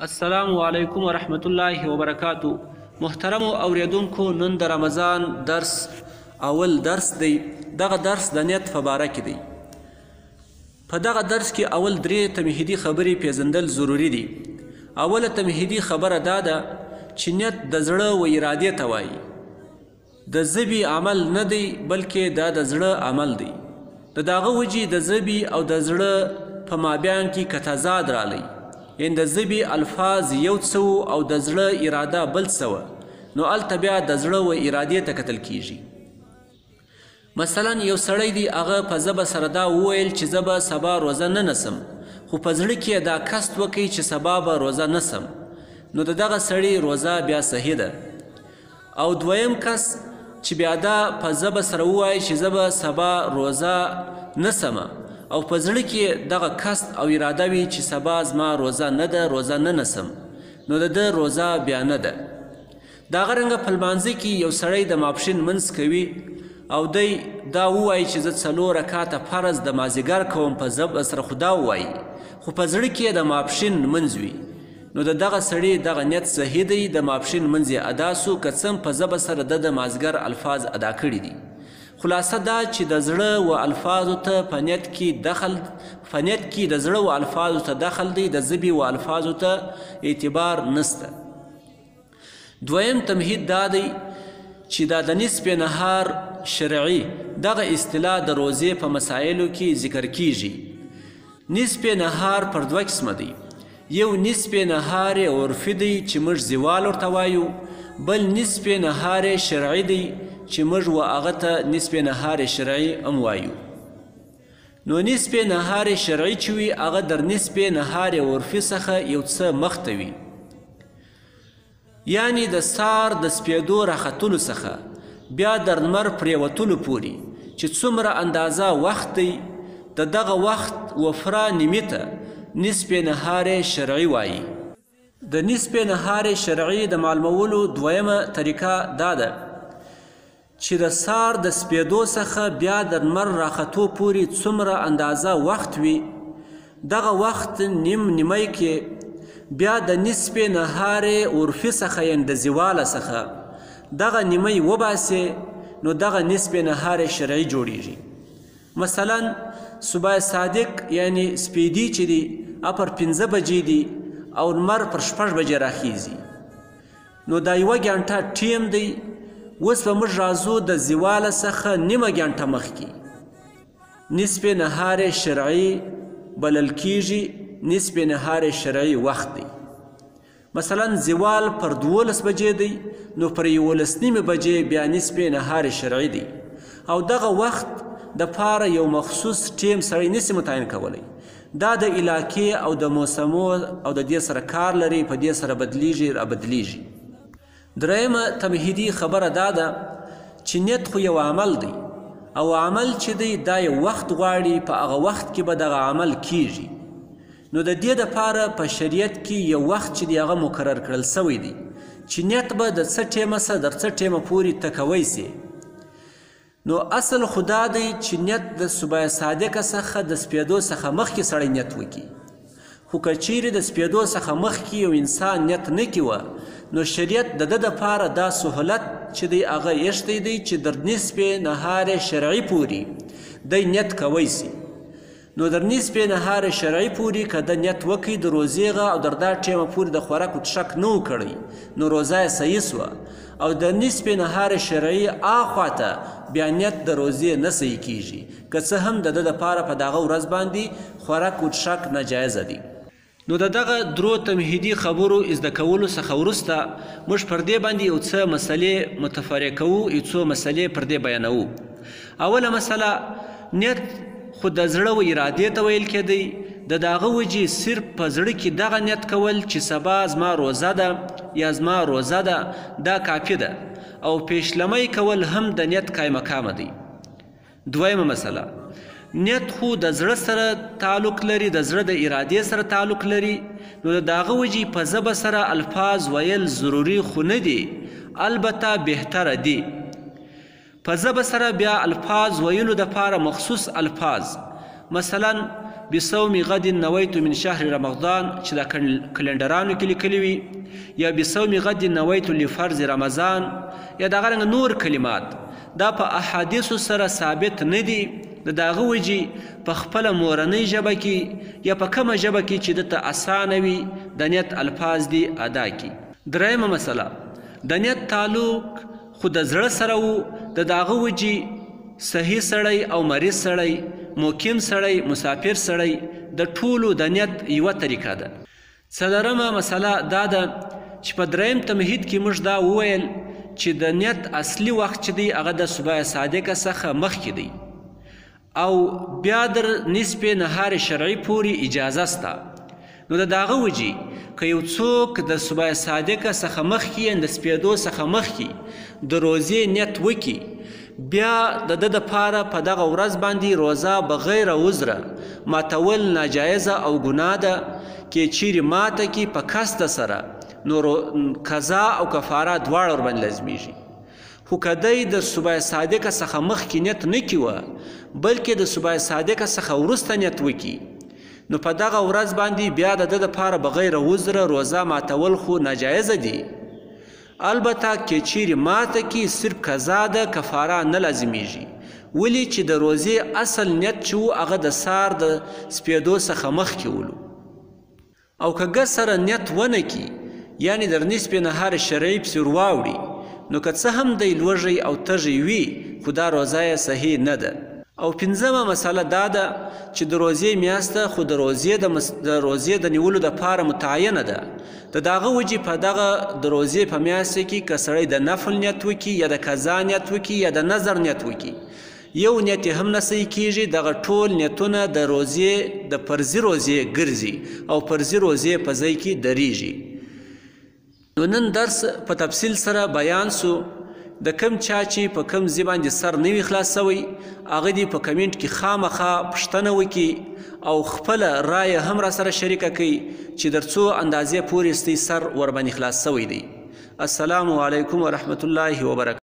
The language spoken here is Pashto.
السلام علیکم ورحمت الله وبرکاتو. محترم اوریدونکو، نن د رمضان درس اول درس دی. دغه درس د نیت په باره کې دی. په دغه درس کې اول درې تمهیدي خبرې پیژندل ضروری دي. اوله تمهیدي خبره دا ده چې نیت د زړه و ارادې ته وایي. د ژبې عمل نه دی بلکې دا د زړه عمل دی. د دغه وجې د ژبې او د زړه په مابین کې که تضاد رالی، یعنې د ژبې الفاظ یو څه او د زړه اراده بل څه وه، نو هلته بیا د زړه و ارادې ته کتل کیږي. مثلا یو سړی دی، هغه په ژبه سره دا وویل چې زه به سبا روزه نه نیسم، خو په زړه کې دا قصد وکړي چې سبا به روزه نیسم، نو د دغه سړي روزه بیا صحیح ده. او دویم کس چې بیا دا په ژبه سره ووایي چې زه به سبا روزه نیسم، او په زړه کې دغه قصد او اراده وي چې سبا زما روزه نه ده، روزه نه نیسم، نو د ده روزه بیا نه ده. دغه رنګه په لمانځه کې یو سړی د ماپښین منځ کوي او دی دا ووایي چې زه 4 رکعاته فرض د مازدیګر کوم، په ژبه سره خو دا ووایي، خو په زړه کې د ماپښین منځ وي، نو د دغه سړي دغه نیت صحیح دی، د ماپښین منځ یې ادا سو، که څه هم په ژبه سره د مازدیګر الفاظ ادا کړي دي. خلاصه دا چې د زړه و الفاظو ته په نیت کې د زړه و الفاظو ته دخل دی، د ژبې و الفاظو ته اعتبار نسته. دویم تمهید دا دی چې دا د نصف نهار شرعي دغه اصطلاح د روزې په مسایلو کې ذکر کیږي. نصف نهار پر 2 قسمه دی. یو نصف نهار عرفي دی چې موږ زوال ورته وایو، بل نصف نهار شرعي دی چې موږ و هغه ته نصف نهار شرعي هم وایو. نو نصف نهار شرعي چې وي هغه در نصف نهار عرفي څخه یو څه مخته وي، یعنی د سار د سپېدو راختلو څخه بیا در لمر پرېوتلو پورې چې څومره اندازه وخت دی، د دغه وخت وفره نیمې ته نصف نهار شرعي وایي. د نصف نهار شرعي د معلومولو دویمه طریقه دا ده چې د سار د سپېدو څخه بیا د لمر راختو پورې څومره اندازه وخت وي، دغه وخت نیمه کې بیا د نصف نهار عرفي څخه یعنې د زواله څخه دغه نیمه وباسي، نو دغه نصف نهار شرعي جوړیږي. مثلا صبح صادق یعنی سپیدي چې دی پر 5 بجې دی او لمر پر 6 بجې راخیزي، نو دا 1 ګنټه ټیم دی. اوس به موږ راځو د زواله څخه نیمه ګنټه مخکې نصف نهار شرعي بلل کیږي، نصف نهار شرعي وخت دی. مثلا زوال پر 12 بجې دی، نو پر 11 بجې بیا نصف نهار شرعي دی. او دغه وخت د پاره یو مخصوص ټیم سړی نسی متعین کولی، دا د علاقې او د موسمو او د دې سره کار لري، په دې سره بدلیږي رابدلیږي. درېیمه تمهیدي خبره دا ده چې نیت خو یو عمل دی، او عمل چې دی دا یو وخت غواړي، په هغه وخت کې به دغه عمل کیږي. نو د دې دپاره په شریعت کې یو وخت چې دی هغه مقرر کړل سوی دی چې نیت به د څه ټیمه څخه در څه ټیمه پورې تکوی سي. نو اصل خو دا دی چې نیت د صبح صادقه څخه د سپېدو څخه مخکې سړی نیت وکړي، خو که چیرې د سپېدو څخه مخکې یو انسان نیت نه کوي، نو شریعت د ده دپاره دا سهولت چې دی هغه ایښتی دی چې در نصف نهار شرعي پورې دی نیت کوی سي. نو در نصف نهار شرعي پورې که د نیت وکړي د روزې او در دا ټیمه پورې د خوراک و څښاک نه و کړی، نو روزه یې صحیح سوه. او د نصف نهار شرعي اخوا ته بیا نیت د روزې نه صحیح کیږي، که څه هم د ده دپاره په دغه ورځ باندې خوراک و څښاک ناجایزه دی. نو د دغه درو تمهیدي خبرو زده کولو څخه وروسته موږ پر دې باندې یو څه مسلې متفرع کوو، یو څو مسلې پر دې بیانوو. اوله مسله، نیت خو د زړه و ارادې ته ویل کېدی. د دغه وجې صرف په زړه کې دغه نیت کول چې سبا زما روزه ده یا زما روزه ده دا کافي ده، او پیشلمی کول هم د نیت قایم مقامه دی. دویمه مسله، نیت خو د زړه سره تعلق لري، د زړه د ارادې سره تعلق لري، نو د دغه وجې په ژبه سره الفاظ ویل ضروري خو نه دي، البته بهتره دي. په ژبه سره بیا الفاظ ویلو دپاره مخصوص الفاظ، مثلا بصوم غد نویت من شهر رمضان چې دا کلنډرانو کې لیکلي وي، یا بصوم غد نویت لفرض رمضان، یا دغه رنګه نور کلمات دا په احادیثو سره ثابت نه دي. د دغه وجې په خپله مورنۍ ژبه کې یا په کومه ژبه کې چې دته اسانه وي د نیت الفاظ دي ادا کړي. درېیمه مسله، د نیت تعلق خو د زړه سره و، د دغه وجې صحیح سړی او مریض سړی، مقیم سړی، مسافر سړی د ټولو د نیت یوه طریقه ده. څلورمه مسله دا ده چې په درېیم تمهید کې موږ دا وویل چې د نیت اصلي وخت چې دی هغه د صبح صادقه څخه مخکې دی، او بیا در نصف نهار شرعي پورې اجازه سته. نو د دغه وجې که یو څوک د صبح صادقه څخه مخکې یا د سپېدو څخه مخکې د روزې نیت وکړي، بیا د ده دپاره په دغه ورځ باندې روزه بغیر عذره ماتول ناجایزه او ګناه ده. که چیرې ماته کړي په قصد سره نو قضا او کفاره دواړه ورباندې لازمیږي. خو که دی د صبح صادقه څخه مخکې نیت نه کړي بلکې د صبح صادقه څخه وروسته نیت وکړي، نو په دغه ورځ باندې بیا د ده دپاره بغیر عذره روزه ماتول خو ناجایزه دي. البته که چیرې ماته کې صرف قضا ده، کفاره نه لازمیږي. ولې چې د روزې اصل نیت چې و هغه د سهار د سپېدو څخه مخکې ولو. او که ګه سره نیت ونه کړي یعنې در نصف نهار شرعي پسې ورواوړي، نو که څه هم دی لوږی او تږی وي خو دا روزه یې صحیح نه ده. او پنځمه مسله دا ده چې د روزې میاشته خو د روزې د نیولو دپاره متعینه ده. د دغه وجې په دغه د روزې په میاشته کې که سړی د نفل نیت وکړي یا د قضا نیت وکړي یا د نظر نیت وکړي، یو نیت هم نه صحیح کېږي. دغه ټول نیتونه د روزې د فرضي روزې ګرځي او فرضي روزې په ځای کې درېږي. نو نن درس په تفصیل سره بیان سو. د کم چا چې په کم ځای باندې سر نه وي خلاص سوی هغه دې په کمنټ کې خامخا پوښتنه وکړي او خپله رایه هم را سره شریکه کړي چې در څو اندازې پورې ستی سر ورباندې خلاص سوی دی. السلام علیکم ورحمة الله وبرکاته.